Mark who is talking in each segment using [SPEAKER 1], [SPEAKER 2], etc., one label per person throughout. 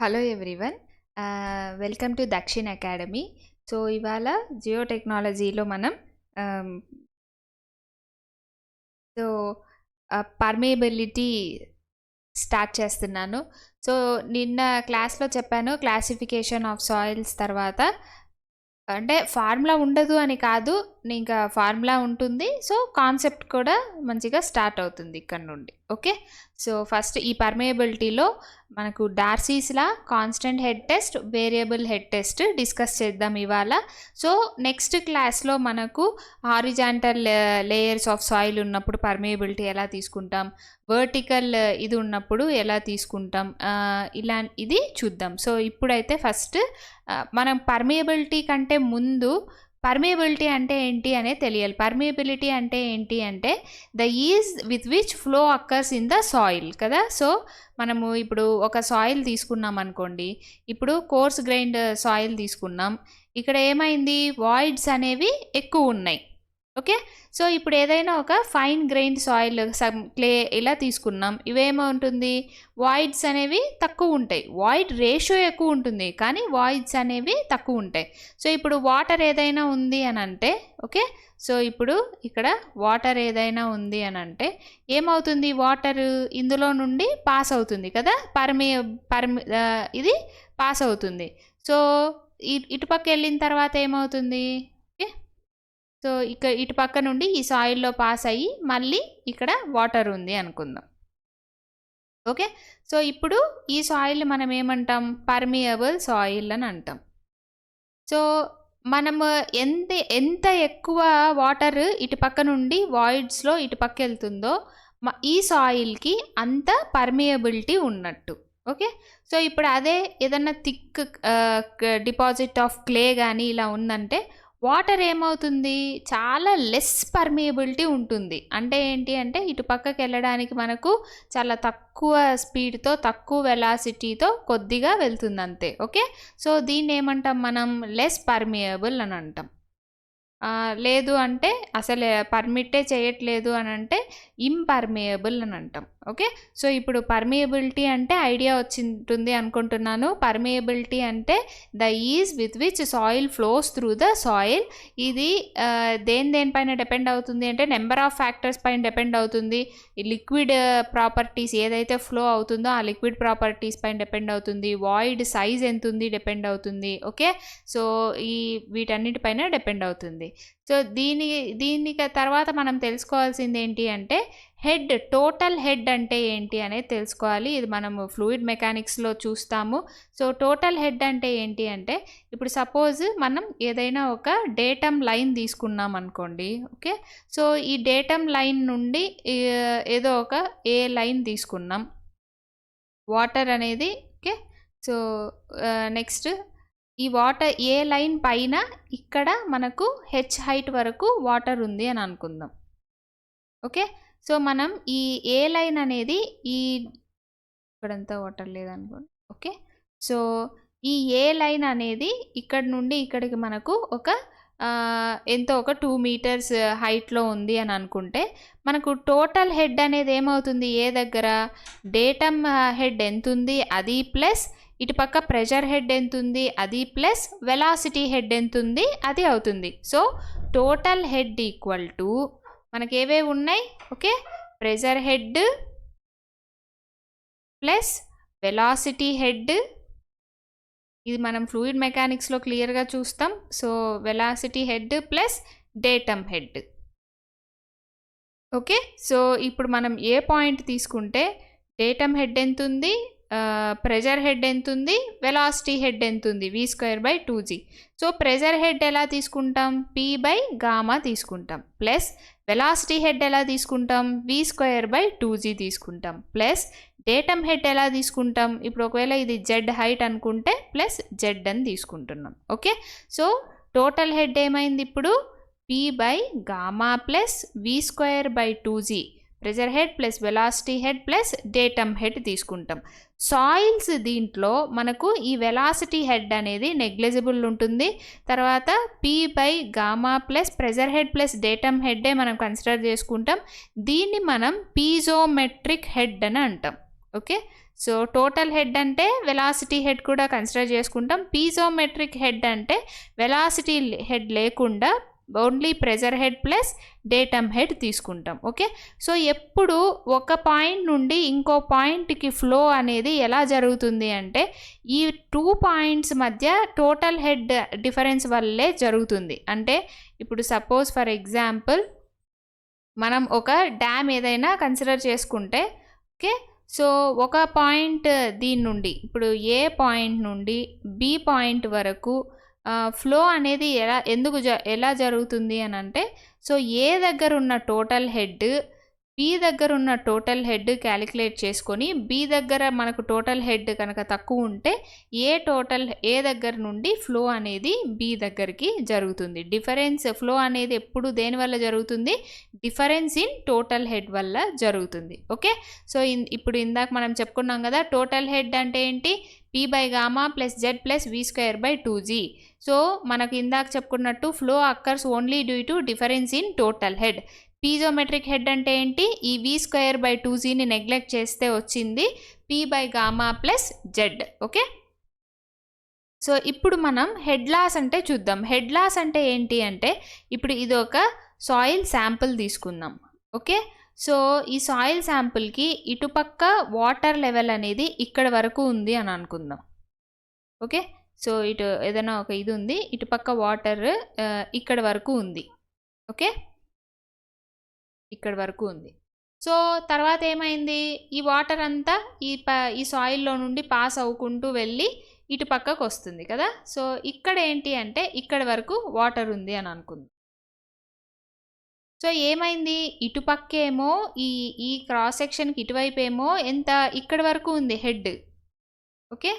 [SPEAKER 1] Hello everyone, welcome to Dakshin academy. So ఇవాళ జియో టెక్నాలజీలో మనం సో పర్మియబిలిటీ స్టార్ట్ చేస్తున్నాను. సో నిన్న క్లాస్లో చెప్పాను క్లాసిఫికేషన్ ఆఫ్ సాయిల్స్ తర్వాత, అంటే ఫార్ములా ఉండదు అని కాదు, ఇంకా ఫార్ములా ఉంటుంది. సో కాన్సెప్ట్ కూడా మంచిగా స్టార్ట్ అవుతుంది ఇక్కడ నుండి. ఓకే, సో ఫస్ట్ ఈ పర్మియబిలిటీలో మనకు Darcy's law, constant head test, variable head test discuss చేద్దాం ఇవాళ. సో నెక్స్ట్ క్లాస్లో మనకు హారిజాంటల్ లేయర్స్ ఆఫ్ సాయిల్ ఉన్నప్పుడు పర్మియబిలిటీ ఎలా తీసుకుంటాం, వర్టికల్ ఇది ఉన్నప్పుడు ఎలా తీసుకుంటాం, ఇలా ఇది చూద్దాం. సో ఇప్పుడైతే ఫస్ట్ మనం పర్మియబిలిటీ కంటే ముందు పర్మియబిలిటీ అంటే ఏంటి అనేది తెలియాలి. పర్మియబిలిటీ అంటే ఏంటి అంటే the is with which flow occurs in the soil కదా. సో మనము ఇప్పుడు ఒక సాయిల్ తీసుకున్నాం అనుకోండి, ఇప్పుడు కోర్స్ గ్రైన్డ్ సాయిల్ తీసుకున్నాం, ఇక్కడ ఏమైంది, వాయిడ్స్ అనేవి ఎక్కువ ఉన్నాయి. ఓకే, సో ఇప్పుడు ఏదైనా ఒక fine grained soil, some clay ఇలా తీసుకున్నాం, ఇవేమవుతుంది, వాయిడ్స్ అనేవి తక్కువ ఉంటాయి. వాయిడ్ రేషియో ఎక్కువ ఉంటుంది కానీ వాయిడ్స్ అనేవి తక్కువ ఉంటాయి. సో ఇప్పుడు వాటర్ ఏదైనా ఉంది అని అంటే, ఓకే, సో ఇప్పుడు ఇక్కడ వాటర్ ఏదైనా ఉంది అని అంటే ఏమవుతుంది, వాటర్ ఇందులో నుండి పాస్ అవుతుంది కదా, ఇది పాస్ అవుతుంది. సో ఇటుపక్క వెళ్ళిన తర్వాత ఏమవుతుంది, సో ఇటు పక్క నుండి ఈ సాయిల్లో పాస్ అయ్యి మళ్ళీ ఇక్కడ వాటర్ ఉంది అనుకుందాం. ఓకే, సో ఇప్పుడు ఈ సాయిల్ మనం ఏమంటాం, పర్మియబుల్ సాయిల్ అని అంటాం. సో మనము ఎంత ఎక్కువ వాటర్ ఇటు పక్క నుండి వాయిడ్స్లో ఇటు పక్క వెళ్తుందో ఈ సాయిల్కి అంత పర్మియబిలిటీ ఉన్నట్టు. ఓకే, సో ఇప్పుడు అదే ఏదన్నా థిక్ డిపాజిట్ ఆఫ్ క్లే కానీ ఇలా ఉందంటే వాటర్ ఏమవుతుంది, చాలా లెస్ పర్మియబిలిటీ ఉంటుంది. అంటే ఏంటి అంటే ఇటు పక్కకి వెళ్ళడానికి మనకు చాలా తక్కువ స్పీడ్తో, తక్కువ వెలాసిటీతో కొద్దిగా వెళ్తుంది అంతే. ఓకే, సో దీన్ని ఏమంటాం మనం, లెస్ పర్మియబుల్ అని అంటాం. లేదు అంటే అసలు పర్మిటే చేయట్లేదు అని అంటే ఇంపర్మియబుల్ అని అంటాం. ఓకే, సో ఇప్పుడు పర్మియబిలిటీ అంటే ఐడియా వచ్చింటుంది అనుకుంటున్నాను. పర్మియబిలిటీ అంటే the is with which soil flows through the soil. ఇది దేనిపైన డిపెండ్ అవుతుంది అంటే నెంబర్ ఆఫ్ ఫ్యాక్టర్స్ పైన డిపెండ్ అవుతుంది. ఈ లిక్విడ్ ప్రాపర్టీస్ ఏదైతే ఫ్లో అవుతుందో ఆ లిక్విడ్ ప్రాపర్టీస్ పైన డిపెండ్ అవుతుంది. వాయిడ్ సైజ్ ఎంత ఉంది డిపెండ్ అవుతుంది. ఓకే, సో వీటన్నిటిపైన డిపెండ్ అవుతుంది. సో దీనికి తర్వాత మనం తెలుసుకోవాల్సింది ఏంటి అంటే హెడ్, టోటల్ హెడ్ అంటే ఏంటి అనేది తెలుసుకోవాలి. ఇది మనము ఫ్లూయిడ్ మెకానిక్స్లో చూస్తాము. సో టోటల్ హెడ్ అంటే ఏంటి అంటే, ఇప్పుడు సపోజ్ మనం ఏదైనా ఒక డేటమ్ లైన్ తీసుకున్నాం అనుకోండి. ఓకే, సో ఈ డేటమ్ లైన్ నుండి ఏదో ఒక ఏ లైన్ తీసుకున్నాం, వాటర్ అనేది. ఓకే, సో నెక్స్ట్ ఈ వాటర్ ఏ లైన్ పైన ఇక్కడ మనకు హెచ్ హైట్ వరకు వాటర్ ఉంది అని అనుకుందాం. ఓకే, సో మనం ఈ ఏ లైన్ అనేది ఇక్కడంతా వాటర్ లేదనుకోండి. ఓకే, సో ఈ ఏ లైన్ అనేది ఇక్కడ నుండి ఇక్కడికి మనకు ఒక ఎంతో ఒక 2 meters హైట్లో ఉంది అని అనుకుంటే మనకు టోటల్ హెడ్ అనేది ఏమవుతుంది, ఏ దగ్గర డేటమ్ హెడ్ ఎంత ఉంది అది ప్లస్ ఇటు పక్క ప్రెషర్ హెడ్ ఎంత ఉంది అది ప్లస్ వెలాసిటీ హెడ్ ఎంత ఉంది అది అవుతుంది. So total head equal to మనకి ఏవేవి ఉన్నాయి, okay, pressure head plus velocity head. ఇది మనం ఫ్లూయిడ్ మెకానిక్స్లో క్లియర్గా చూస్తాం. So velocity head plus datum head. Okay, so ఇప్పుడు మనం ఏ పాయింట్ తీసుకుంటే డేటమ్ హెడ్ ఎంత ఉంది, ప్రెషర్ హెడ్ ఎంత ఉంది, వెలాసిటీ హెడ్ ఎంత ఉంది, v²/2g. సో ప్రెషర్ హెడ్ ఎలా తీసుకుంటాం, p/γ తీసుకుంటాం, ప్లస్ వెలాసిటీ హెడ్ ఎలా తీసుకుంటాం, v²/2g తీసుకుంటాం, ప్లస్ డేటమ్ హెడ్ ఎలా తీసుకుంటాం, ఇప్పుడు ఒకవేళ ఇది జెడ్ హైట్ అనుకుంటే ప్లస్ జెడ్ అని తీసుకుంటున్నాం. ఓకే, సో టోటల్ హెడ్ ఏమైంది ఇప్పుడు, p/γ plus v²/2g, pressure head plus velocity head plus datum head తీసుకుంటాం. సాయిల్స్ దీంట్లో మనకు ఈ వెలాసిటీ హెడ్ అనేది నెగ్లిజిబుల్ ఉంటుంది. తర్వాత p/γ plus pressure head plus datum హెడ్డే మనం కన్సిడర్ చేసుకుంటాం. దీన్ని మనం పీజోమెట్రిక్ హెడ్ అని అంటాం. ఓకే, సో టోటల్ హెడ్ అంటే వెలాసిటీ హెడ్ కూడా కన్సిడర్ చేసుకుంటాం. పీజోమెట్రిక్ హెడ్ అంటే వెలాసిటీ హెడ్ లేకుండా only pressure head plus datum head తీసుకుంటాం. ఓకే, సో ఎప్పుడు ఒక పాయింట్ నుండి ఇంకో పాయింట్కి ఫ్లో అనేది ఎలా జరుగుతుంది అంటే ఈ 2 పాయింట్స్ మధ్య టోటల్ హెడ్ డిఫరెన్స్ వల్లే జరుగుతుంది. అంటే ఇప్పుడు సపోజ్ ఫర్ ఎగ్జాంపుల్ మనం ఒక డ్యామ్ ఏదైనా కన్సిడర్ చేసుకుంటే, ఓకే, సో ఒక పాయింట్ దీని నుండి ఇప్పుడు ఏ పాయింట్ నుండి బి పాయింట్ వరకు ఫ్లో అనేది ఎలా జరుగుతుంది అని అంటే, సో ఏ దగ్గర ఉన్న టోటల్ హెడ్ బి దగ్గర ఉన్న టోటల్ హెడ్ క్యాలిక్యులేట్ చేసుకొని బి దగ్గర మనకు టోటల్ హెడ్ కనుక తక్కువ ఉంటే ఏ దగ్గర నుండి ఫ్లో అనేది బి దగ్గరికి జరుగుతుంది. డిఫరెన్స్ ఫ్లో అనేది ఎప్పుడు దేని వల్ల జరుగుతుంది? డిఫరెన్స్ ఇన్ టోటల్ హెడ్ వల్ల జరుగుతుంది. ఓకే, సో ఇప్పుడు ఇందాక మనం చెప్పుకున్నాం కదా, టోటల్ హెడ్ అంటే ఏంటి? P by gamma plus Z plus V square by 2G. So మనకు ఇందాక చెప్పుకున్నట్టు flow occurs only due to difference in total head. Piezometric head అంటే ఏంటి? ఈ V square by 2Gని నెగ్లెక్ట్ చేస్తే వచ్చింది P by gamma plus Z. Okay, so ఇప్పుడు మనం హెడ్ లాస్ అంటే చూద్దాం. హెడ్ లాస్ అంటే ఏంటి అంటే, ఇప్పుడు ఇది ఒక సాయిల్ శాంపుల్ తీసుకుందాం. ఓకే, సో ఈ సాయిల్ శాంపుల్కి ఇటుపక్క వాటర్ లెవెల్ అనేది ఇక్కడ వరకు ఉంది అని అనుకుందాం. ఓకే, సో ఇటు ఏదైనా ఒక ఇది ఉంది, ఇటుపక్క వాటర్ ఇక్కడ వరకు ఉంది. ఓకే, ఇక్కడ వరకు ఉంది. సో తర్వాత ఏమైంది? ఈ వాటర్ అంతా ఈ సాయిల్లో నుండి పాస్ అవ్వుకుంటూ వెళ్ళి ఇటు పక్కకు వస్తుంది కదా. సో ఇక్కడ ఏంటి అంటే ఇక్కడ వరకు వాటర్ ఉంది అని అనుకుందాం. సో ఏమైంది? ఇటుపక్కేమో ఈ క్రాస్ సెక్షన్కి ఇటువైపు ఏమో ఎంత ఇక్కడ వరకు ఉంది హెడ్. ఓకే,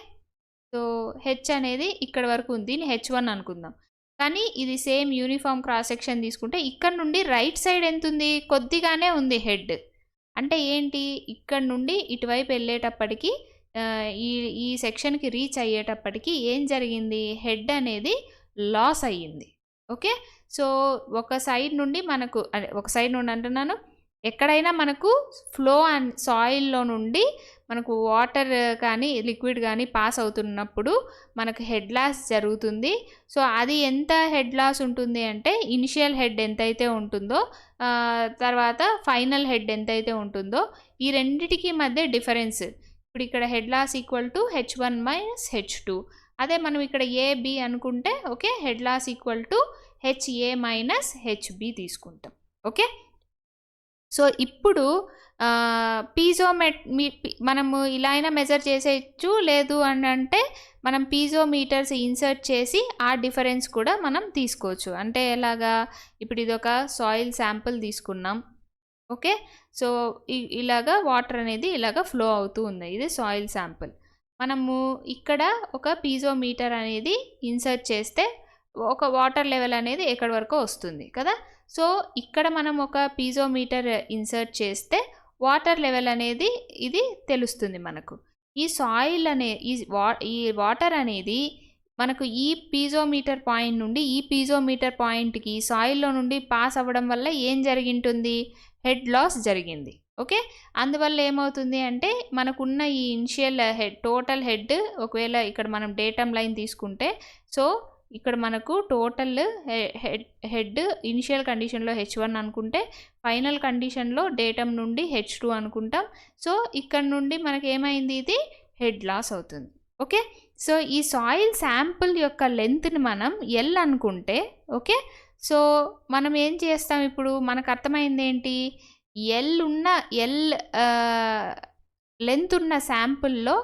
[SPEAKER 1] సో హెచ్ అనేది ఇక్కడ వరకు ఉంది, H1 అనుకుందాం. కానీ ఇది సేమ్ యూనిఫామ్ క్రాస్ సెక్షన్ తీసుకుంటే ఇక్కడ నుండి రైట్ సైడ్ ఎంత ఉంది? కొద్దిగానే ఉంది హెడ్. అంటే ఏంటి? ఇక్కడ నుండి ఇటువైపు వెళ్ళేటప్పటికి ఈ సెక్షన్కి రీచ్ అయ్యేటప్పటికి ఏం జరిగింది? హెడ్ అనేది లాస్ అయ్యింది. ఓకే, సో ఒక సైడ్ నుండి మనకు ఒక సైడ్ నుండి అంటున్నాను, ఎక్కడైనా మనకు ఫ్లో అండ్ సాయిల్లో నుండి మనకు వాటర్ కానీ లిక్విడ్ కానీ పాస్ అవుతున్నప్పుడు మనకు హెడ్ లాస్ జరుగుతుంది. సో అది ఎంత హెడ్ లాస్ ఉంటుంది అంటే, ఇనిషియల్ హెడ్ ఎంతైతే ఉంటుందో తర్వాత ఫైనల్ హెడ్ ఎంతైతే ఉంటుందో ఈ రెండిటికి మధ్య డిఫరెన్స్. ఇప్పుడు ఇక్కడ head loss equal to H1 minus H2. అదే మనం ఇక్కడ AB అనుకుంటే, okay, head loss equal to HA minus HB తీసుకుంటాం. ఓకే, సో ఇప్పుడు మనము ఇలా అయినా మెజర్ చేసేయచ్చు, లేదు అని అంటే మనం పీజోమీటర్స్ ఇన్సర్ట్ చేసి ఆ డిఫరెన్స్ కూడా మనం తీసుకోవచ్చు. అంటే ఎలాగా? ఇప్పుడు ఇది ఒక సాయిల్ శాంపుల్ తీసుకున్నాం. ఓకే, సో ఇలాగా వాటర్ అనేది ఇలాగా ఫ్లో అవుతూ ఉంది. ఇది సాయిల్ శాంపుల్. మనము ఇక్కడ ఒక పీజోమీటర్ అనేది ఇన్సర్ట్ చేస్తే ఒక వాటర్ లెవెల్ అనేది ఎక్కడి వరకు వస్తుంది కదా. సో ఇక్కడ మనం ఒక పీజోమీటర్ ఇన్సర్ట్ చేస్తే వాటర్ లెవెల్ అనేది ఇది తెలుస్తుంది మనకు. ఈ సాయిల్ ఈ వాటర్ అనేది మనకు ఈ పీజోమీటర్ పాయింట్ నుండి ఈ పీజోమీటర్ పాయింట్కి సాయిల్లో నుండి పాస్ అవ్వడం వల్ల ఏం జరిగింటుంది? హెడ్ లాస్ జరిగింది. ఓకే, అందువల్ల ఏమవుతుంది అంటే మనకున్న ఈ ఇనిషియల్ టోటల్ హెడ్, ఒకవేళ ఇక్కడ మనం డేటమ్ లైన్ తీసుకుంటే, సో ఇక్కడ మనకు టోటల్ హెడ్ ఇనిషియల్ కండిషన్లో H1 అనుకుంటే ఫైనల్ కండిషన్లో డేటమ్ నుండి H2 అనుకుంటాం. సో ఇక్కడ నుండి మనకి ఏమైంది? ఇది హెడ్ లాస్ అవుతుంది. ఓకే, సో ఈ సాయిల్ శాంపుల్ యొక్క లెంత్ని మనం L అనుకుంటే, ఓకే, సో మనం ఏం చేస్తాం? ఇప్పుడు మనకు అర్థమైంది ఏంటి? L లెంత్ ఉన్న శాంపుల్లో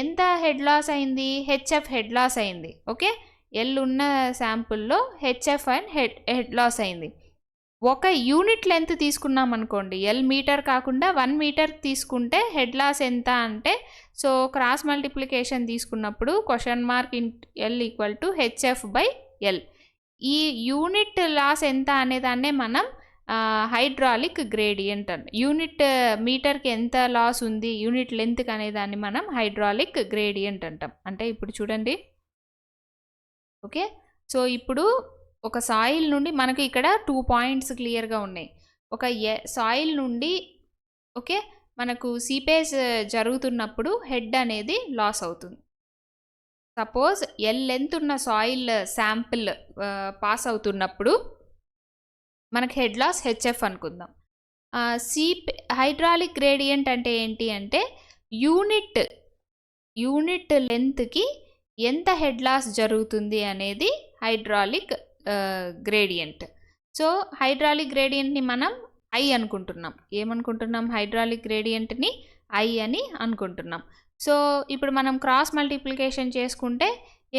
[SPEAKER 1] ఎంత హెడ్ లాస్ అయింది? HF హెడ్ లాస్ అయింది. ఓకే, L ఉన్న శాంపుల్లో HF అండ్ హెడ్ లాస్ అయింది. ఒక యూనిట్ లెంత్ తీసుకున్నాం అనుకోండి, L మీటర్ కాకుండా 1 మీటర్ తీసుకుంటే హెడ్ లాస్ ఎంత అంటే, సో క్రాస్ మల్టిప్లికేషన్ తీసుకున్నప్పుడు (L equal to HF by L). ఈ యూనిట్ లాస్ ఎంత అనేదాన్నే మనం హైడ్రాలిక్ గ్రేడియంట్ అంట. యూనిట్ మీటర్కి ఎంత లాస్ ఉంది యూనిట్ లెంత్కి అనేదాన్ని మనం హైడ్రాలిక్ గ్రేడియంట్ అంటాం. అంటే ఇప్పుడు చూడండి, ఓకే, సో ఇప్పుడు ఒక సాయిల్ నుండి మనకి ఇక్కడ 2 పాయింట్స్ క్లియర్గా ఉన్నాయి. ఒక సాయిల్ నుండి, ఓకే, మనకు సీపేజ్ జరుగుతున్నప్పుడు హెడ్ అనేది లాస్ అవుతుంది. సపోజ్ ఎల్ లెంత్ ఉన్న సాయిల్ శాంపిల్ పాస్ అవుతున్నప్పుడు మనకు హెడ్ లాస్ హెచ్ఎఫ్ అనుకుందాం. హైడ్రాలిక్ గ్రేడియంట్ అంటే ఏంటి అంటే యూనిట్ లెంత్కి ఎంత హెడ్ లాస్ జరుగుతుంది అనేది హైడ్రాలిక్ గ్రేడియంట్. సో హైడ్రాలిక్ గ్రేడియంట్ని మనం ఐ అనుకుంటున్నాం. ఏమనుకుంటున్నాం? హైడ్రాలిక్ గ్రేడియంట్ని ఐ అని అనుకుంటున్నాం. సో ఇప్పుడు మనం క్రాస్ మల్టిప్లికేషన్ చేసుకుంటే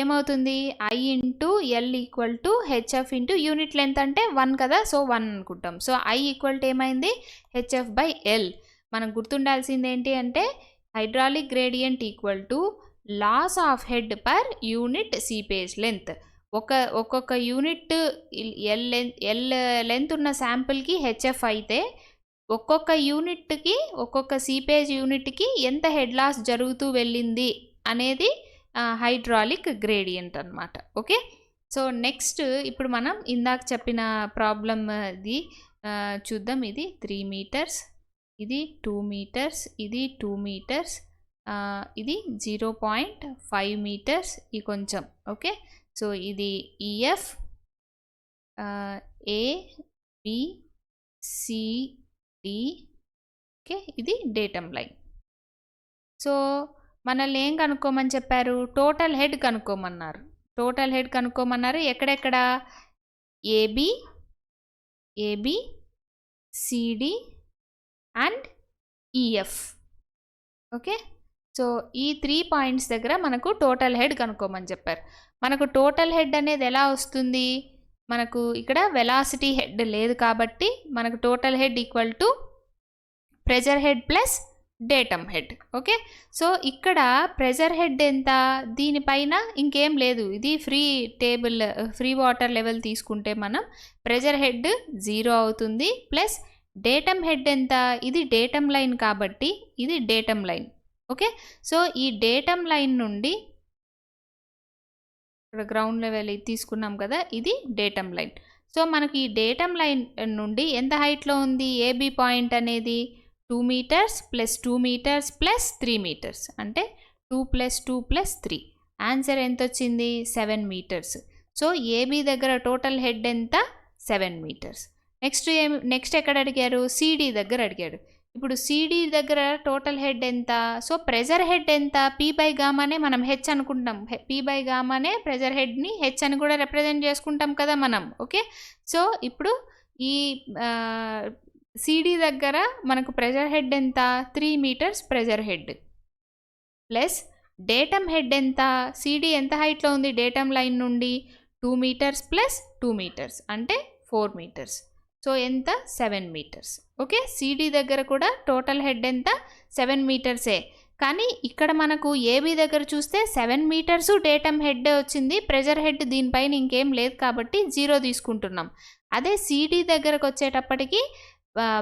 [SPEAKER 1] ఏమవుతుంది? I into L equal to HF into unit length అంటే 1 కదా, సో 1 అనుకుంటాం. సో ఐ ఈక్వల్ టు ఏమైంది? HF by L. మనకు గుర్తుండాల్సింది ఏంటి అంటే hydraulic gradient equal to loss of head per unit seepage length. ఒక్కొక్క యూనిట్ ఎల్ లెంత్ ఉన్న శాంపుల్కి హెచ్ఎఫ్ అయితే ఒక్కొక్క యూనిట్కి ఒక్కొక్క సీపేజ్ యూనిట్కి ఎంత హెడ్ లాస్ జరుగుతూ వెళ్ళింది అనేది హైడ్రాలిక్ గ్రేడియంట్ అన్నమాట. ఓకే, సో నెక్స్ట్ ఇప్పుడు మనం ఇందాక చెప్పిన ప్రాబ్లమ్ ఇది చూద్దాం. ఇది 3 మీటర్స్, ఇది 2 మీటర్స్, ఇది 2 మీటర్స్, ఇది 0.5 మీటర్స్, ఇది కొంచెం. ఓకే, సో ఇది EF, A, B, C, D. Okay, ఇది డేటమ్ లైన్. సో మనల్ని ఏం కనుక్కోమని చెప్పారు? టోటల్ హెడ్ కనుక్కోమన్నారు. ఎక్కడెక్కడ? AB, CD and EF. Okay, so ఈ 3 పాయింట్స్ దగ్గర మనకు టోటల్ హెడ్ కనుక్కోమని చెప్పారు. మనకు టోటల్ హెడ్ అనేది ఎలా వస్తుంది? మనకు ఇక్కడ వెలాసిటీ హెడ్ లేదు కాబట్టి మనకు total head equal to pressure head plus datum head. Okay, so ఇక్కడ ప్రెజర్ హెడ్ ఎంత? దీనిపైన ఇంకేం లేదు, ఇది ఫ్రీ వాటర్ లెవెల్ తీసుకుంటే మనం ప్రెజర్ హెడ్ 0 అవుతుంది. ప్లస్ డేటమ్ హెడ్ ఎంత? ఇది డేటమ్ లైన్ కాబట్టి ఇది డేటమ్ లైన్. ఓకే, సో ఈ డేటమ్ లైన్ నుండి ఇక్కడ గ్రౌండ్ లెవెల్ తీసుకున్నాం కదా, ఇది డేటమ్ లైన్. సో మనకి ఈ డేటమ్ లైన్ నుండి ఎంత హైట్లో ఉంది? ఏబి పాయింట్ అనేది 2 metres plus 2 metres plus 3 metres అంటే 2 + 2 + 3. ఆన్సర్ ఎంత వచ్చింది? 7 మీటర్స్. సో ఏబి దగ్గర టోటల్ హెడ్ ఎంత? 7 మీటర్స్. నెక్స్ట్ ఎక్కడ అడిగారు? సిడి దగ్గర అడిగాడు. ఇప్పుడు సిడి దగ్గర టోటల్ హెడ్ ఎంత? సో ప్రెజర్ హెడ్ ఎంత? P/గామానే మనం హెచ్ అనుకుంటాం. P/గామానే ప్రెజర్ హెడ్ని హెచ్ అని కూడా రిప్రజెంట్ చేసుకుంటాం కదా మనం. ఓకే, సో ఇప్పుడు ఈ సిడి దగ్గర మనకు ప్రెజర్ హెడ్ ఎంత? 3 metres pressure head plus datum head ఎంత? సిడి ఎంత హైట్లో ఉంది డేటమ్ లైన్ నుండి? 2 మీటర్స్ ప్లస్ 2 మీటర్స్ అంటే 4 మీటర్స్. సో ఎంత? 7 మీటర్స్. ఓకే, సిడి దగ్గర కూడా టోటల్ హెడ్ ఎంత? 7 మీటర్సే. కానీ ఇక్కడ మనకు ఏబి దగ్గర చూస్తే 7 మీటర్స్ డేటమ్ హెడ్ వచ్చింది. ప్రెజర్ హెడ్ దీనిపైన ఇంకేం లేదు కాబట్టి 0 తీసుకుంటున్నాం. అదే సిడి దగ్గరకు వచ్చేటప్పటికి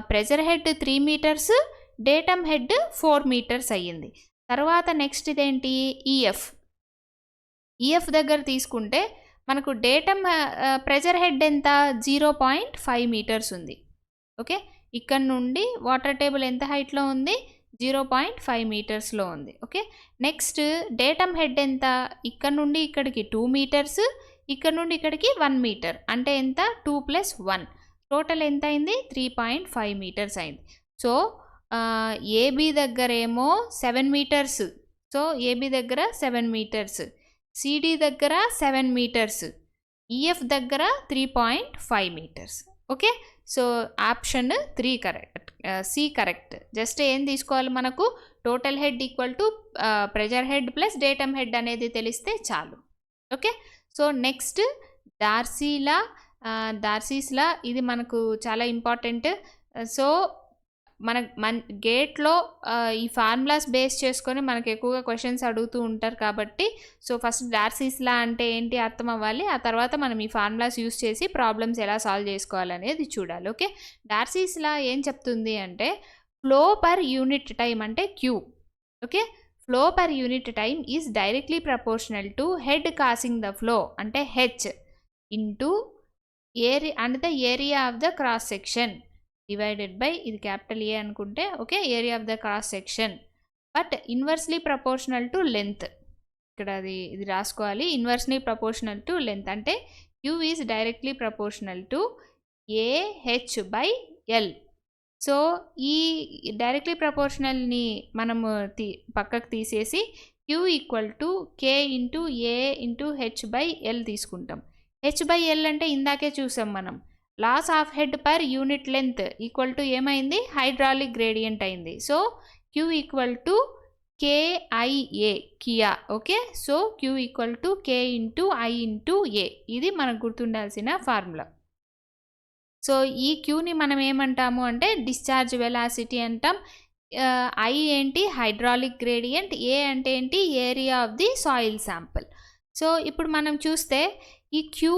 [SPEAKER 1] pressure head 3 metres, datum head 4 metres అయ్యింది. తర్వాత నెక్స్ట్ ఇదేంటి? ఈఎఫ్ దగ్గర తీసుకుంటే మనకు డేటమ్ ప్రెజర్ హెడ్ ఎంత? 0.5 మీటర్స్ ఉంది. ఓకే, ఇక్కడ నుండి వాటర్ టేబుల్ ఎంత హైట్లో ఉంది? 0.5 మీటర్స్లో ఉంది. ఓకే, నెక్స్ట్ డేటమ్ హెడ్ ఎంత? ఇక్కడ నుండి ఇక్కడికి 2 మీటర్స్, ఇక్కడ నుండి ఇక్కడికి 1 మీటర్ అంటే ఎంత? 2 + 1 టోటల్ ఎంత అయింది? 3.5 మీటర్స్ అయింది. సో ఏబి దగ్గర ఏమో 7 మీటర్స్. సో ఏబి దగ్గర 7 మీటర్స్, సిడి దగ్గర 7 మీటర్స్, ఈఎఫ్ దగ్గర 3.5 metres. Okay, so option 3 correct, C correct. Just ఏం తీసుకోవాలి? మనకు total head equal to pressure head plus datum head అనేది తెలిస్తే చాలు. Okay, so next Darcy's law. ఇది మనకు చాలా ఇంపార్టెంట్. సో మన గేట్లో ఈ ఫార్ములాస్ బేస్ చేసుకొని మనకు ఎక్కువగా క్వశ్చన్స్ అడుగుతూ ఉంటారు కాబట్టి సో ఫస్ట్ డార్సీస్ లా అంటే ఏంటి అర్థం అవ్వాలి. ఆ తర్వాత మనం ఈ ఫార్ములాస్ యూస్ చేసి ప్రాబ్లమ్స్ ఎలా సాల్వ్ చేసుకోవాలనేది చూడాలి. ఓకే, డార్సీస్ లా ఏం చెప్తుంది అంటే ఫ్లో పర్ యూనిట్ టైం అంటే Q. Okay, flow per unit time is directly proportional to head causing the flow అంటే H into area of the cross section divided by ఇది capital A అనుకుంటే okay area of the cross section, but inversely proportional to length. ఇక్కడ ఇది రాసుకోవాలి, inversely proportional to length అంటే queue is directly proportional to AH by L. So ఈ directly ప్రపోర్షనల్ని మనము పక్కకు తీసేసి Q equal to K into A into H by L తీసుకుంటాం. హెచ్ బై ఎల్ అంటే ఇందాకే చూసాం మనం, loss of head per unit length equal to ఏమైంది, హైడ్రాలిక్ గ్రేడియంట్ అయింది. So Q equal to KIA కియా. Okay, so Q equal to K into I into A, ఇది మనకు గుర్తుండాల్సిన ఫార్ములా. సో ఈ క్యూని మనం ఏమంటాము అంటే డిశ్చార్జ్ వెలాసిటీ అంటాం. ఐ ఏంటి, హైడ్రాలిక్ గ్రేడియంట్. ఏ అంటే ఏంటి, area of the soil sample. So ఇప్పుడు మనం చూస్తే ఈ క్యూ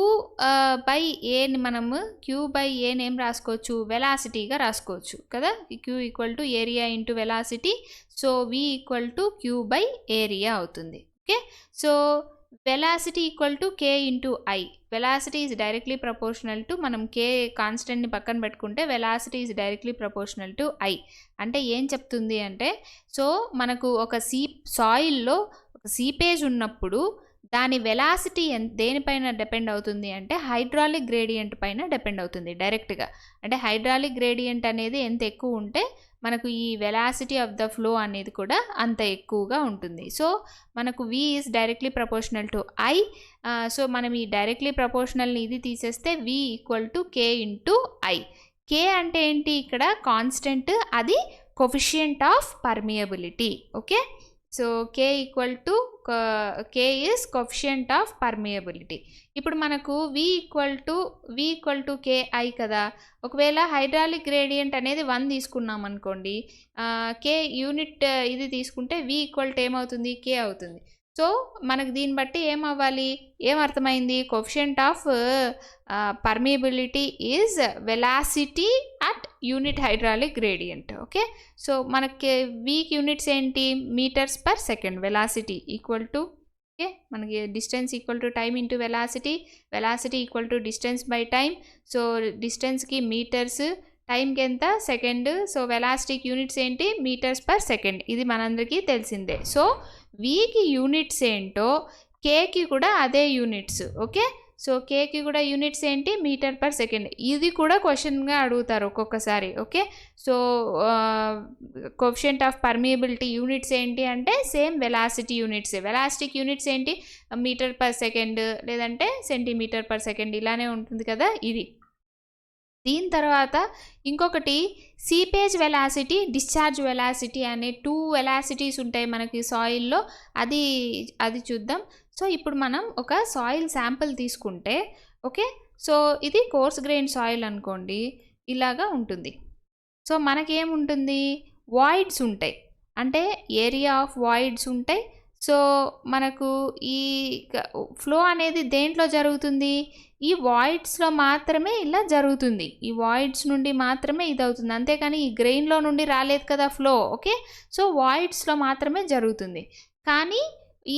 [SPEAKER 1] బై ఏని మనము క్యూ బై ఏని ఏం రాసుకోవచ్చు, వెలాసిటీగా రాసుకోవచ్చు కదా. Q equal to area into velocity. So V equal to Q by area అవుతుంది. Okay, so velocity equal to K into I. Velocity is directly proportional to, మనం కే కాన్స్టెంట్ని పక్కన పెట్టుకుంటే velocity is directly proportional to I. అంటే ఏం చెప్తుంది అంటే, so మనకు ఒక సాయిల్లో ఒక సీపేజ్ ఉన్నప్పుడు దాని వెలాసిటీ దేనిపైన డిపెండ్ అవుతుంది అంటే హైడ్రాలిక్ గ్రేడియంట్ పైన డిపెండ్ అవుతుంది డైరెక్ట్గా. అంటే హైడ్రాలిక్ గ్రేడియంట్ అనేది ఎంత ఎక్కువ ఉంటే మనకు ఈ వెలాసిటీ ఆఫ్ ద ఫ్లో అనేది కూడా అంత ఎక్కువగా ఉంటుంది. సో మనకు V is directly proportional to I. So మనం ఈ డైరెక్ట్లీ ప్రపోర్షనల్ని ఇది తీసేస్తే V equal to K into I. K అంటే ఏంటి, ఇక్కడ కాన్స్టెంట్, అది coefficient of permeability. Okay, so K equal to K is coefficient of permeability. ఇప్పుడు మనకు V ఈక్వల్ టు కేఐ కదా. ఒకవేళ హైడ్రాలిక్ గ్రేడియంట్ అనేది 1 తీసుకున్నాం అనుకోండి, కే యూనిట్ ఇది తీసుకుంటే V ఈక్వల్ టు ఏమవుతుంది, కే అవుతుంది. సో మనకు దీన్ని బట్టి ఏమవ్వాలి, ఏమర్థమైంది, coefficient of permeability is velocity at unit hydraulic gradient. Okay, so మనకి వీక్ యూనిట్స్ ఏంటి, metres per second. Velocity equal to okay, మనకి distance equal to time into velocity, velocity equal to distance by time. So డిస్టెన్స్కి metres, టైంకి ఎంత, second. So వెలాసిటీకి units ఏంటి, metres per second. ఇది మనందరికీ తెలిసిందే. సో వీకి యూనిట్స్ ఏంటో కేకి కూడా అదే యూనిట్స్. ఓకే, సో కేకి కూడా యూనిట్స్ ఏంటి, మీటర్ పర్ సెకండ్. ఇది కూడా క్వశ్చన్గా అడుగుతారు ఒక్కొక్కసారి. Okay, so coefficient of permeability units ఏంటి అంటే సేమ్ వెలాసిటీ యూనిట్స్. వెలాసిటీకి యూనిట్స్ ఏంటి, మీటర్ పర్ సెకండ్ లేదంటే సెంటీమీటర్ పర్ సెకండ్, ఇలానే ఉంటుంది కదా ఇది. దీని తర్వాత ఇంకొకటి సీపేజ్ వెలాసిటీ, డిశ్చార్జ్ వెలాసిటీ అనే 2 వెలాసిటీస్ ఉంటాయి మనకి సాయిల్లో. అది చూద్దాం. సో ఇప్పుడు మనం ఒక సాయిల్ శాంపుల్ తీసుకుంటే, ఓకే, సో ఇది కోర్స్ గ్రెయిన్ సాయిల్ అనుకోండి, ఇలాగా ఉంటుంది. సో మనకేముంటుంది, వాయిడ్స్ ఉంటాయి, అంటే ఏరియా ఆఫ్ వాయిడ్స్ ఉంటాయి. సో మనకు ఈ ఫ్లో అనేది దేంట్లో జరుగుతుంది, ఈ వాయిడ్స్లో మాత్రమే ఇలా జరుగుతుంది. ఈ వాయిడ్స్ నుండి మాత్రమే ఇది అవుతుంది, అంతేకాని ఈ గ్రెయిన్లో నుండి రాలేదు కదా ఫ్లో. ఓకే, సో వాయిడ్స్లో మాత్రమే జరుగుతుంది. కానీ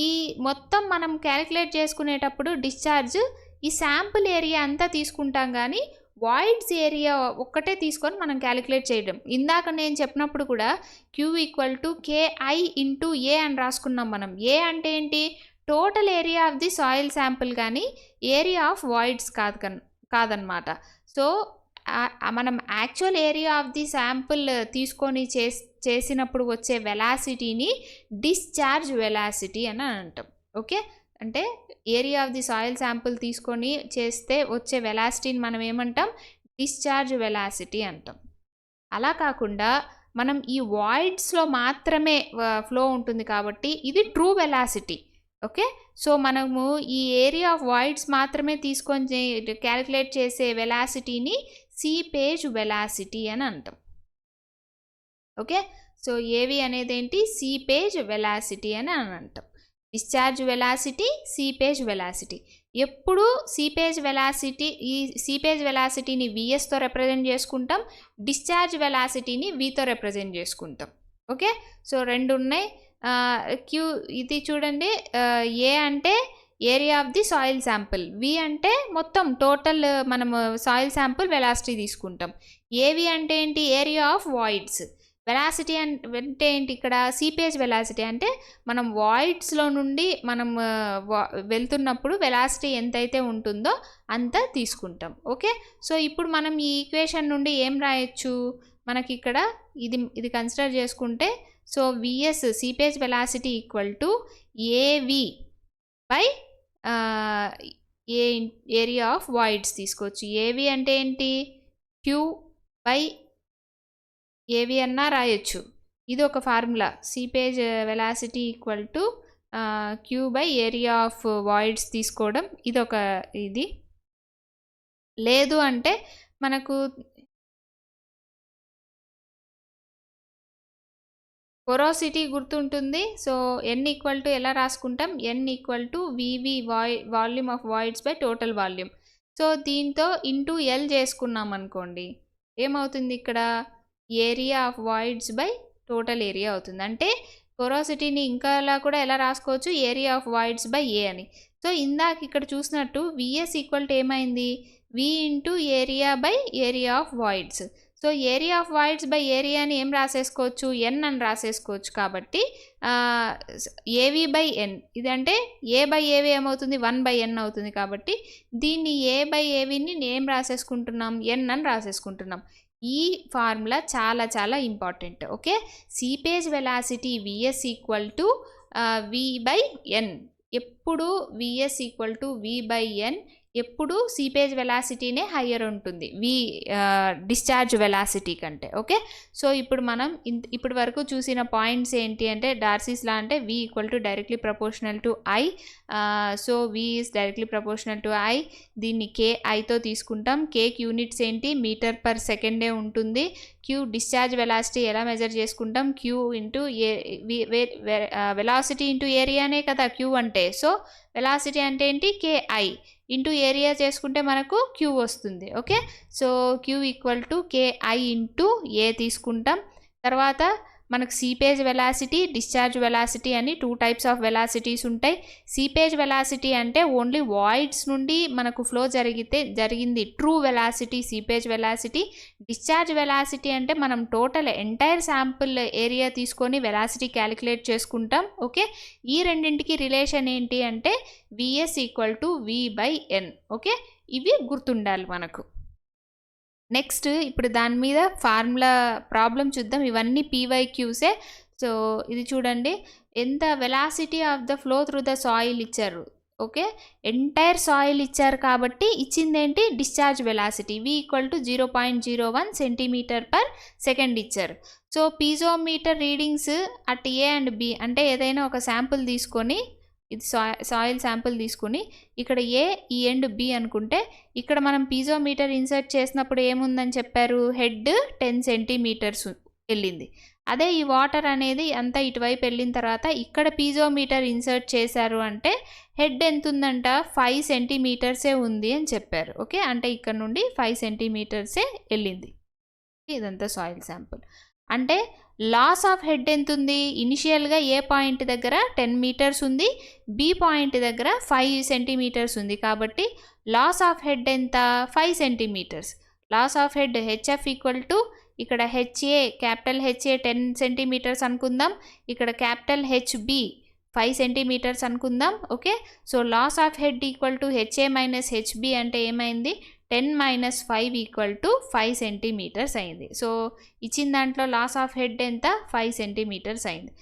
[SPEAKER 1] ఈ మొత్తం మనం క్యాలిక్యులేట్ చేసుకునేటప్పుడు డిశ్చార్జ్ ఈ శాంపుల్ ఏరియా అంతా తీసుకుంటాం, కానీ వాయిడ్స్ ఏరియా ఒక్కటే తీసుకొని మనం క్యాలిక్యులేట్ చేయడం. ఇందాక నేను చెప్పినప్పుడు కూడా Q equal to KI into A అని రాసుకున్నాం మనం. ఏ అంటే ఏంటి, total area of the soil sample, కానీ ఏరియా ఆఫ్ వాయిడ్స్ కాదనమాట. సో మనం actual area of the sample తీసుకొని చేసినప్పుడు వచ్చే వెలాసిటీని డిశ్చార్జ్ వెలాసిటీ అని అంటాం. ఓకే, అంటే area of the soil sample తీసుకొని చేస్తే వచ్చే వెలాసిటీని మనం ఏమంటాం, డిశ్చార్జ్ వెలాసిటీ అంటాం. అలా కాకుండా మనం ఈ వాయిడ్స్లో మాత్రమే ఫ్లో ఉంటుంది కాబట్టి ఇది ట్రూ వెలాసిటీ. ఓకే, సో మనము ఈ ఏరియా ఆఫ్ వాయిడ్స్ మాత్రమే తీసుకొని క్యాలిక్యులేట్ చేసే వెలాసిటీని సీపేజ్ వెలాసిటీ అని అంటాం. ఓకే, సో ఏవి అనేది ఏంటి, సీపేజ్ వెలాసిటీ అని అంటాం. Discharge velocity, seepage velocity. ఎప్పుడు సీపేజ్ వెలాసిటీ, ఈ సీపేజ్ వెలాసిటీని విఎస్తో రిప్రజెంట్ చేసుకుంటాం, డిశ్చార్జ్ వెలాసిటీని వితో రిప్రజెంట్ చేసుకుంటాం. ఓకే, సో 2 ఉన్నాయి. క్యూ ఇది చూడండి, ఏ అంటే area of the soil sample. V అంటే మొత్తం టోటల్ మనము సాయిల్ శాంపుల్ వెలాసిటీ తీసుకుంటాం. ఏవి అంటే ఏంటి, ఏరియా ఆఫ్ వాయిడ్స్. వెలాసిటీ అంటే ఏంటి, ఇక్కడ సీపేజ్ వెలాసిటీ అంటే మనం వాయిడ్స్లో నుండి మనం వెళ్తున్నప్పుడు వెలాసిటీ ఎంతైతే ఉంటుందో అంత తీసుకుంటాం. ఓకే, సో ఇప్పుడు మనం ఈ ఈక్వేషన్ నుండి ఏం రాయొచ్చు, మనకి ఇక్కడ ఇది కన్సిడర్ చేసుకుంటే, so VS seepage velocity equal to AV by area of voids తీసుకోవచ్చు. ఏవి అంటే ఏంటి, క్యూ బై ఏవి అన్నా రాయొచ్చు. ఇది ఒక formula, seepage velocity equal to Q by area of voids తీసుకోవడం, ఇది ఒక ఇది. లేదు అంటే మనకు పొరోసిటీ గుర్తుంటుంది. సో ఎన్ ఈక్వల్ టు ఎలా రాసుకుంటాం, N equal to VV volume of voids by total volume. So దీంతో ఇంటూ ఎల్ చేసుకున్నాం అనుకోండి, ఏమవుతుంది ఇక్కడ, area of voids by total area అవుతుంది. అంటే పొరోసిటీని ఇంకాలా కూడా ఎలా రాసుకోవచ్చు, area of voids by A అని. సో ఇందాక ఇక్కడ చూసినట్టు విఎస్ ఈక్వల్ టు ఏమైంది, V into area by area of voids. So area of voids by ఏరియాని ఏం రాసేసుకోవచ్చు, ఎన్ అని రాసేసుకోవచ్చు. కాబట్టి ఏవి బై ఎన్, ఇదంటే ఏ బై ఏవి ఏమవుతుంది, 1/n అవుతుంది. కాబట్టి దీన్ని ఏ బై ఏవిని ఏం రాసేసుకుంటున్నాం, ఎన్ అని రాసేసుకుంటున్నాం. ఈ ఫార్ములా చాలా చాలా important. Okay, seepage velocity VS equal to V by N. ఎప్పుడు VS equal to V by N, ఎప్పుడు సీపేజ్ వెలాసిటీనే హయ్యర్ ఉంటుంది డిశ్చార్జ్ వెలాసిటీ కంటే. ఓకే, సో ఇప్పుడు మనం ఇప్పటి వరకు చూసిన పాయింట్స్ ఏంటి అంటే, డార్సీస్ లా అంటే V equal to directly proportional to I. So V is directly proportional to I. దీన్ని కేఐతో తీసుకుంటాం. కేక్ యూనిట్స్ ఏంటి, మీటర్ పర్ సెకండే ఉంటుంది. క్యూ డిశ్చార్జ్ వెలాసిటీ ఎలా మెజర్ చేసుకుంటాం, క్యూ ఇంటూ వెలాసిటీ ఇంటూ ఏరియానే కదా క్యూ అంటే. సో వెలాసిటీ అంటే ఏంటి, కేఐ ఇంటూ ఏరియా చేసుకుంటే మనకు క్యూ వస్తుంది. Okay, so Q equal to KI into A తీసుకుంటాం. తర్వాత మనకు సీపేజ్ వెలాసిటీ, డిశ్చార్జ్ వెలాసిటీ అని 2 టైప్స్ ఆఫ్ వెలాసిటీస్ ఉంటాయి. సీపేజ్ వెలాసిటీ అంటే ఓన్లీ వాయిడ్స్ నుండి మనకు ఫ్లో జరిగింది true velocity, seepage velocity. Discharge velocity అంటే మనం టోటల్ ఎంటైర్ శాంపుల్ ఏరియా తీసుకొని వెలాసిటీ క్యాలిక్యులేట్ చేసుకుంటాం. ఓకే, ఈ రెండింటికి రిలేషన్ ఏంటి అంటే VS equal to V by N. Okay, ఇవి గుర్తుండాలి మనకు. నెక్స్ట్ ఇప్పుడు దాని మీద ఫార్ములా ప్రాబ్లం చూద్దాం. ఇవన్నీ పీవైక్యూసే. సో ఇది చూడండి, ఎంత velocity of the flow through the soil ఇచ్చారు. ఓకే, ఎంటైర్ సాయిల్ ఇచ్చారు కాబట్టి ఇచ్చింది ఏంటి, discharge velocity V equal to 0.01 centimetre per second ఇచ్చారు. So piezometer readings at A and B, అంటే ఏదైనా ఒక శాంపుల్ తీసుకొని, ఇది సాయిల్ శాంపుల్ తీసుకుని ఇక్కడ ఏ, ఈ ఎండ్ బి అనుకుంటే, ఇక్కడ మనం పీజోమీటర్ ఇన్సర్ట్ చేసినప్పుడు ఏముందని చెప్పారు, హెడ్ 10 సెంటీమీటర్స్ వెళ్ళింది. అదే ఈ వాటర్ అనేది అంతా ఇటువైపు వెళ్ళిన తర్వాత ఇక్కడ పీజోమీటర్ ఇన్సర్ట్ చేశారు అంటే హెడ్ ఎంత ఉందంట, 5 సెంటీమీటర్సే ఉంది అని చెప్పారు. ఓకే, అంటే ఇక్కడ నుండి 5 సెంటీమీటర్సే వెళ్ళింది. ఇదంతా సాయిల్ శాంపుల్. అంటే లాస్ ఆఫ్ హెడ్ ఎంత ఉంది, ఇనిషియల్గా ఏ పాయింట్ దగ్గర 10 మీటర్స్ ఉంది, బి పాయింట్ దగ్గర 5 సెంటీమీటర్స్ ఉంది. కాబట్టి లాస్ ఆఫ్ హెడ్ ఎంత, 5 centimetres. Loss of head HF equal to, ఇక్కడ హెచ్ఏ క్యాపిటల్ హెచ్ఏ 10 సెంటీమీటర్స్ అనుకుందాం, ఇక్కడ క్యాపిటల్ హెచ్బి 5 సెంటీమీటర్స్ అనుకుందాం. Okay, so loss of head equal to HA minus HB అంటే ఏమైంది, 10 మైనస్ 5 ఈక్వల్ టు 5 సెంటీమీటర్స్ అయింది. So ఇచ్చిన దాంట్లో లాస్ ఆఫ్ హెడ్ ఎంత, 5 సెంటీమీటర్స్ అయింది.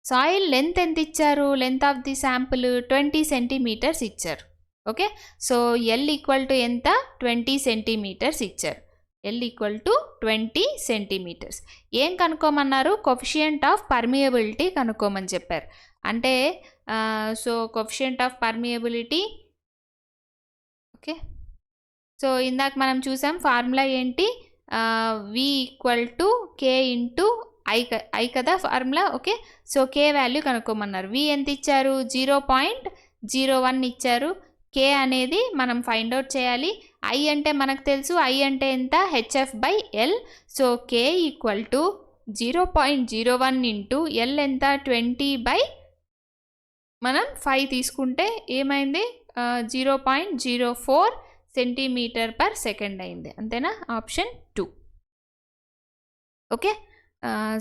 [SPEAKER 1] సాయిల్ లెంత్ ఎంత ఇచ్చారు, length of the sample 20 centimetres ఇచ్చారు. Okay, so L equal to ఎంత, 20 సెంటీమీటర్స్ ఇచ్చారు. L equal to 20 centimetres. ఏం కనుక్కోమన్నారు, కోఎఫిషియంట్ ఆఫ్ పర్మియబిలిటీ కనుక్కోమని చెప్పారు. అంటే so coefficient of permeability. Okay, so ఇందాక మనం చూసాం ఫార్ములా ఏంటి, V equal to K into I కదా formula. Okay, so K value కనుక్కోమన్నారు. వి ఎంత ఇచ్చారు, 0.01 ఇచ్చారు. కే అనేది మనం ఫైండ్ అవుట్ చేయాలి. ఐ అంటే మనకు తెలుసు, ఐ అంటే ఎంత, HF by L. So K equal to 0.01 into L ఎంత, 20 బై మనం 5 తీసుకుంటే ఏమైంది 0.04 సెంటీమీటర్ పర్ సెకండ్ అయింది. అంతేనా? ఆప్షన్ 2. ఓకే.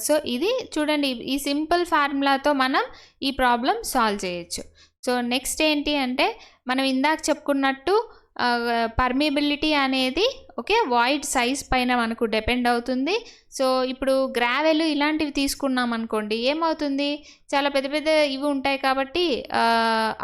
[SPEAKER 1] సో ఇది చూడండి, ఈ సింపుల్ ఫార్ములాతో మనం ఈ ప్రాబ్లం సాల్వ్ చేయొచ్చు. సో నెక్స్ట్ ఏంటి అంటే మనం ఇందాక చెప్పుకున్నట్టు పర్మిబిలిటీ అనేది ఓకే వాయిడ్ సైజ్ పైన మనకు డిపెండ్ అవుతుంది. సో ఇప్పుడు గ్రావెల్ ఇలాంటివి తీసుకున్నాం అనుకోండి, ఏమవుతుంది, చాలా పెద్ద పెద్ద ఇవి ఉంటాయి కాబట్టి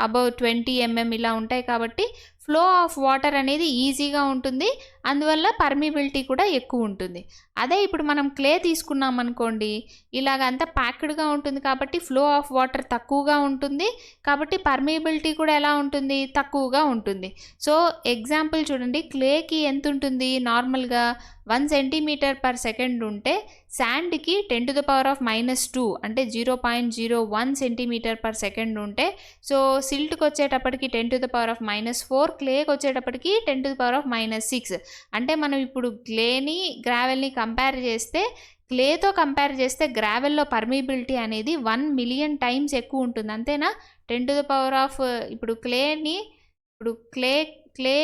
[SPEAKER 1] అబౌవ్ 20 mm ఇలా ఉంటాయి కాబట్టి ఫ్లో ఆఫ్ వాటర్ అనేది ఈజీగా ఉంటుంది, అందువల్ల పర్మిబిలిటీ కూడా ఎక్కువ ఉంటుంది. అదే ఇప్పుడు మనం క్లే తీసుకున్నాం అనుకోండి, ఇలాగంతా ప్యాక్డ్గా ఉంటుంది కాబట్టి ఫ్లో ఆఫ్ వాటర్ తక్కువగా ఉంటుంది, కాబట్టి పర్మిబిలిటీ కూడా ఎలా ఉంటుంది, తక్కువగా ఉంటుంది. సో ఎగ్జాంపుల్ చూడండి, క్లేకి ఎంత ఉంటుంది, నార్మల్గా 1 సెంటీమీటర్ పర్ సెకండ్ ఉంటే శాండ్కి 10⁻⁻2 అంటే 0.01 సెంటీమీటర్ పర్ సెకండ్ ఉంటే, సో సిల్ట్కి వచ్చేటప్పటికి 10⁻⁻4, క్లేకి వచ్చేటప్పటికి 10⁻⁻6. అంటే మనం ఇప్పుడు క్లేని గ్రావెల్ని కంపేర్ చేస్తే, క్లేతో కంపేర్ చేస్తే గ్రావెల్లో పర్మిబిలిటీ అనేది 1 మిలియన్ టైమ్స్ ఎక్కువ ఉంటుంది. అంతేనా? ఇప్పుడు క్లే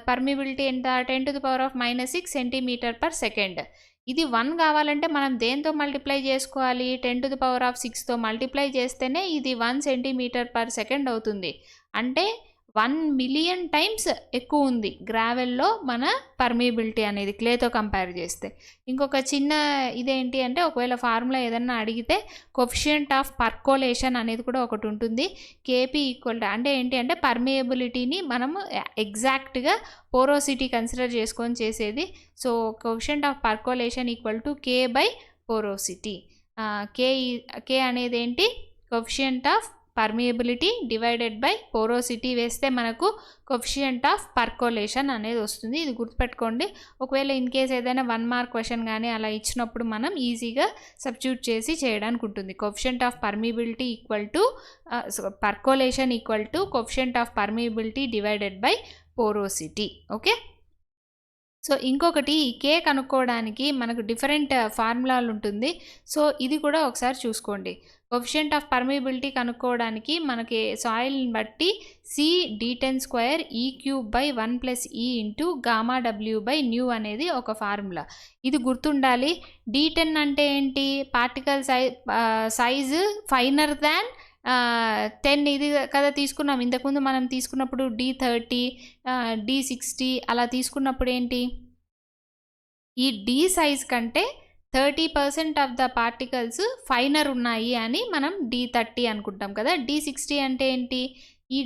[SPEAKER 1] పర్మిబిలిటీ ఎంత, 10⁻⁻6 సెంటీమీటర్ పర్ సెకండ్. ఇది 1 కావాలంటే మనం దేంతో మల్టిప్లై చేసుకోవాలి, 10⁻6తో మల్టిప్లై చేస్తేనే ఇది 1 సెంటీమీటర్ పర్ సెకండ్ అవుతుంది. అంటే 1 మిలియన్ టైమ్స్ ఎక్కువ ఉంది గ్రావెల్లో మన పర్మిబిలిటీ అనేది క్లేతో కంపేర్ చేస్తే. ఇంకొక చిన్న ఇదేంటి అంటే, ఒకవేళ ఫార్ములా ఏదన్నా అడిగితే కోఎఫిషియంట్ ఆఫ్ పర్కోలేషన్ అనేది కూడా ఒకటి ఉంటుంది. కేపీ ఈక్వల్ అంటే ఏంటి అంటే పర్మియబిలిటీని మనము ఎగ్జాక్ట్గా పోరోసిటీ కన్సిడర్ చేసుకొని చేసేది. So coefficient of percolation equal to K by porosity. K అనేది ఏంటి, coefficient of permeability divided by porosity వేస్తే మనకు కోఎఫిషియంట్ ఆఫ్ పర్కోలేషన్ అనేది వస్తుంది. ఇది గుర్తుపెట్టుకోండి. ఒకవేళ ఇన్ కేస్ ఏదైనా 1 మార్క్ క్వశ్చన్ కానీ అలా ఇచ్చినప్పుడు మనం ఈజీగా సబ్స్టిట్యూట్ చేసి చేయడానికి ఉంటుంది. Coefficient of permeability equal to percolation equal to coefficient of permeability divided by porosity. Okay. So ఇంకొకటి, ఈ కే కనుక్కోవడానికి మనకు డిఫరెంట్ ఫార్ములాలు ఉంటుంది. సో ఇది కూడా ఒకసారి చూసుకోండి. కోఎఫిషియంట్ ఆఫ్ పర్మిబిలిటీ కనుక్కోవడానికి మనకి సాయిల్ని బట్టి C(d10^2 E³/1 + E into γW/ν అనేది ఒక ఫార్ములా. ఇది గుర్తుండాలి. D10 అంటే ఏంటి, పార్టికల్ సైజు ఫైనర్ దాన్ 10 ఇది కదా తీసుకున్నాం ఇంతకుముందు. మనం తీసుకున్నప్పుడు D30 D60 అలా తీసుకున్నప్పుడు ఏంటి, ఈ D సైజ్ కంటే 30% ఆఫ్ ద పార్టికల్స్ ఫైనర్ ఉన్నాయి అని మనం D30 అనుకుంటాం కదా. D60 అంటే ఏంటి, ఈ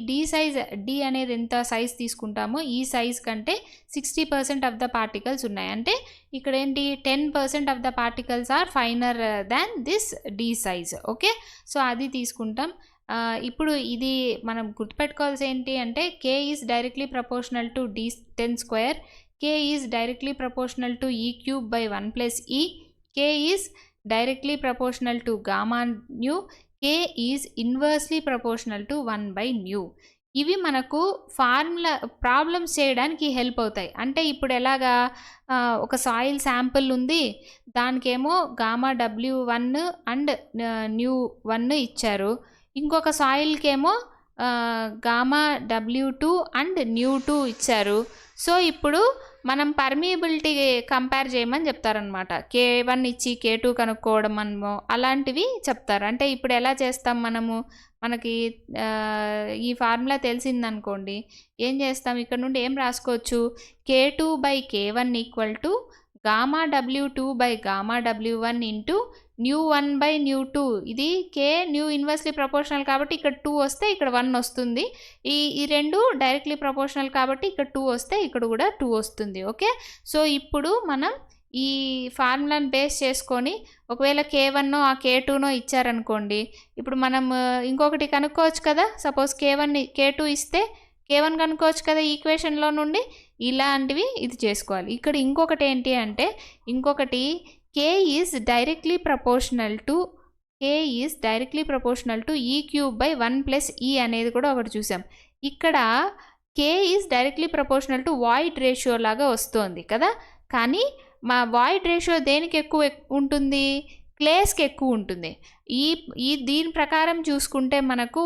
[SPEAKER 1] D అనేది ఎంత సైజ్ తీసుకుంటామో ఈ సైజ్ కంటే 60% ఆఫ్ ద పార్టికల్స్ ఉన్నాయి. అంటే ఇక్కడ ఏంటి, 10% of the particles are finer than this D size. Okay. So అది తీసుకుంటాం. ఇప్పుడు ఇది మనం గుర్తుపెట్టుకోవాల్సి ఏంటి అంటే, K is directly proportional to D10^2, K is directly proportional to E³/1 + E, K is directly proportional to γ/ν, K is inversely proportional to 1/ν. ఇవి మనకు ఫార్ములా ప్రాబ్లమ్స్ చేయడానికి హెల్ప్ అవుతాయి. అంటే ఇప్పుడు ఎలాగా, ఒక సాయిల్ శాంపుల్ ఉంది, దానికేమో γW1 అండ్ ν1 ఇచ్చారు, ఇంకొక సాయిల్కేమో γW2 అండ్ ν2 ఇచ్చారు. సో ఇప్పుడు మనం పర్మియబిలిటీ కంపేర్ చేయమని చెప్తారనమాట. K1 ఇచ్చి K2 కనుక్కోవడం మనము అలాంటివి చెప్తారు. అంటే ఇప్పుడు ఎలా చేస్తాం మనము, మనకి ఈ ఫార్ములా తెలిసిందనుకోండి, ఏం చేస్తాం, ఇక్కడ నుండి ఏం రాసుకోవచ్చు, K2/K1 equal to γW2/γW1 into ν1/ν2. ఇది K న్యూ ఇన్వర్స్లీ ప్రపోర్షనల్ కాబట్టి ఇక్కడ 2 వస్తే ఇక్కడ 1 వస్తుంది. ఈ రెండు డైరెక్ట్లీ ప్రపోర్షనల్ కాబట్టి ఇక్కడ 2 వస్తే ఇక్కడ కూడా 2 వస్తుంది. ఓకే. సో ఇప్పుడు మనం ఈ ఫార్ములాని బేస్ చేసుకొని, ఒకవేళ K1 ఆ K2 ఇచ్చారనుకోండి, ఇప్పుడు మనం ఇంకొకటి కనుక్కోవచ్చు కదా. సపోజ్ K2 ఇస్తే K1 కనుక్కోవచ్చు కదా ఈక్వేషన్లో నుండి. ఇలాంటివి ఇది చేసుకోవాలి. ఇక్కడ ఇంకొకటి ఏంటి అంటే, K is directly proportional to E³/1 + E అనేది కూడా ఒకటి చూసాం. ఇక్కడ K is directly proportional to void ratio లాగా వస్తుంది కదా. కానీ మా వాయిడ్ రేషియో దేనికి ఎక్కువ ఉంటుంది, క్లేస్కి ఎక్కువ ఉంటుంది. ఈ ఈ దీని ప్రకారం చూసుకుంటే మనకు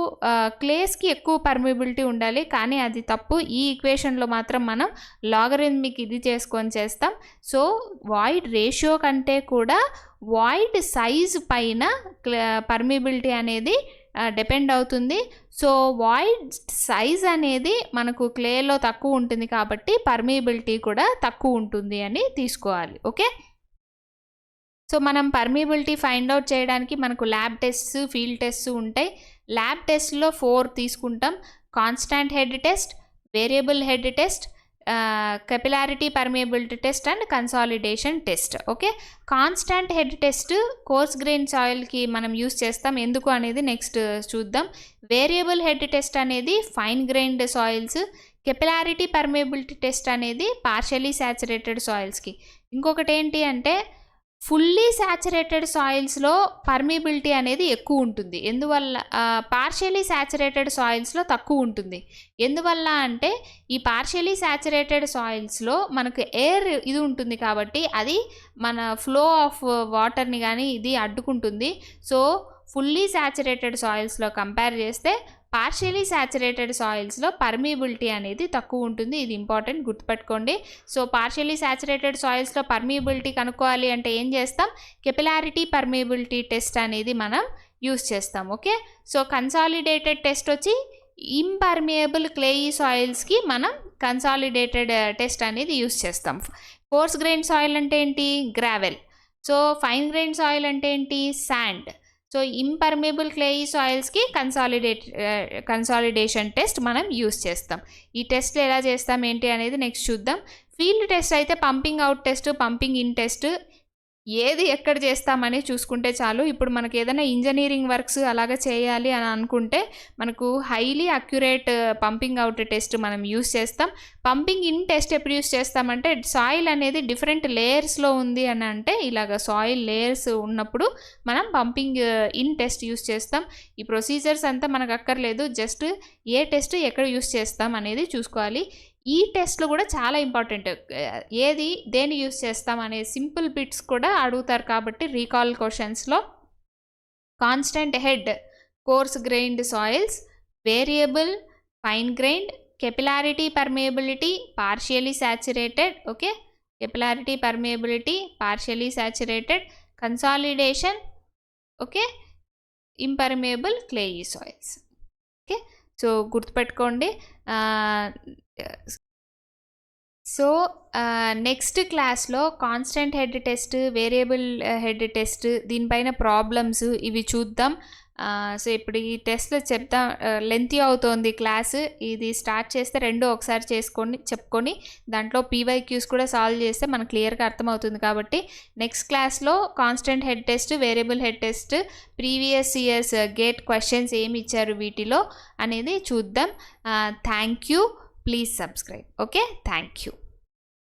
[SPEAKER 1] క్లేస్కి ఎక్కువ పర్మిబిలిటీ ఉండాలి, కానీ అది తప్పు. ఈ ఈక్వేషన్లో మాత్రం మనం లాగరిథమిక్ ఇది చేసుకొని చేస్తాం. సో వాయిడ్ రేషియో కంటే కూడా వాయిడ్ సైజ్ పైన పర్మిబిలిటీ అనేది డిపెండ్ అవుతుంది. సో వాయిడ్ సైజ్ అనేది మనకు క్లేలో తక్కువ ఉంటుంది కాబట్టి పర్మిబిలిటీ కూడా తక్కువ ఉంటుంది అని తీసుకోవాలి. ఓకే, సో మనం పర్మిబిలిటీ ఫైండ్ అవుట్ చేయడానికి మనకు ల్యాబ్ టెస్ట్స్, ఫీల్డ్ టెస్ట్స్ ఉంటాయి. ల్యాబ్ టెస్ట్లో 4 తీసుకుంటాం. Constant head test, variable head test, capillarity permeability test and consolidation test. Okay, constant head test coarse grain సాయిల్కి మనం యూస్ చేస్తాం, ఎందుకు అనేది నెక్స్ట్ చూద్దాం. వేరియబుల్ హెడ్ టెస్ట్ అనేది fine grained soils, capillarity permeability test అనేది పార్షియలీ శాచురేటెడ్ సాయిల్స్కి. ఇంకొకటి ఏంటి అంటే ఫుల్లీ శాచురేటెడ్ సాయిల్స్లో పర్మిబిలిటీ అనేది ఎక్కువ ఉంటుంది. ఎందువల్ల పార్షియలీ శాచురేటెడ్ సాయిల్స్లో తక్కువ ఉంటుంది. ఎందువల్ల అంటే ఈ పార్షియలీ శాచురేటెడ్ సాయిల్స్లో మనకు ఎయిర్ ఇది ఉంటుంది కాబట్టి అది మన ఫ్లో ఆఫ్ వాటర్ని కానీ ఇది అడ్డుకుంటుంది. సో ఫుల్లీ శాచురేటెడ్ సాయిల్స్లో కంపేర్ చేస్తే పార్షియలీ శాచురేటెడ్ సాయిల్స్లో పర్మియబిలిటీ అనేది తక్కువ ఉంటుంది. ఇది ఇంపార్టెంట్, గుర్తుపెట్టుకోండి. సో పార్షియలీ శాచురేటెడ్ సాయిల్స్లో పర్మియబిలిటీ కనుక్కోవాలి అంటే ఏం చేస్తాం, కెపిలారిటీ పర్మియబిలిటీ టెస్ట్ అనేది మనం యూస్ చేస్తాం. ఓకే, సో కన్సాలిడేటెడ్ టెస్ట్ వచ్చి ఇంపర్మియబుల్ క్లేయీ సాయిల్స్కి మనం కన్సాలిడేటెడ్ టెస్ట్ అనేది యూస్ చేస్తాం. కోర్స్ గ్రెయిన్ సాయిల్ అంటే ఏంటి, gravel. So fine grain soil అంటే ఏంటి, శాండ్. సో ఇంపర్మియబుల్ క్లేయీ సాయిల్స్కి కన్సాలిడేషన్ టెస్ట్ మనం యూస్ చేస్తాం. ఈ టెస్ట్లు ఎలా చేస్తాం ఏంటి అనేది నెక్స్ట్ చూద్దాం. ఫీల్డ్ టెస్ట్ అయితే pumping out test, pumping in test ఏది ఎక్కడ చేస్తామని చూసుకుంటే చాలు. ఇప్పుడు మనకి ఏదైనా ఇంజనీరింగ్ వర్క్స్ అలాగా చేయాలి అని అనుకుంటే మనకు highly accurate pumping out test మనం యూస్ చేస్తాం. పంపింగ్ ఇన్ టెస్ట్ ఎప్పుడు యూస్ చేస్తామంటే సాయిల్ అనేది డిఫరెంట్ లేయర్స్లో ఉంది అని అంటే ఇలాగ సాయిల్ లేయర్స్ ఉన్నప్పుడు మనం పంపింగ్ ఇన్ టెస్ట్ యూస్ చేస్తాం. ఈ ప్రొసీజర్స్ అంతా మనకు అక్కర్లేదు, జస్ట్ ఏ టెస్ట్ ఎక్కడ యూస్ చేస్తాం అనేది చూసుకోవాలి. ఈ టెస్ట్లు కూడా చాలా ఇంపార్టెంట్. ఏది దేని యూస్ చేస్తాం అనే సింపుల్ బిట్స్ కూడా అడుగుతారు కాబట్టి రీకాల్ క్వశ్చన్స్లో constant head coarse grained soils, variable fine grained, capillarity permeability partially saturated. Okay, capillarity permeability partially saturated, consolidation, okay, impermeable clayey soils. Okay, so గుర్తుపెట్టుకోండి. సో నెక్స్ట్ క్లాస్లో constant head test, variable head test, దీనిపైన problems ఇవి చూద్దాం. So ఇప్పుడు ఈ టెస్ట్లో చెప్తాం, lengthy అవుతోంది క్లాస్. ఇది స్టార్ట్ చేస్తే రెండు ఒకసారి చెప్పుకొని దాంట్లో పీవైక్యూస్ కూడా సాల్వ్ చేస్తే మనకు క్లియర్గా అర్థమవుతుంది. కాబట్టి నెక్స్ట్ క్లాస్లో constant head test, variable head test, previous years gate questions ఏమి ఇచ్చారు వీటిలో అనేది చూద్దాం. Thank you. Please subscribe. Okay, thank you.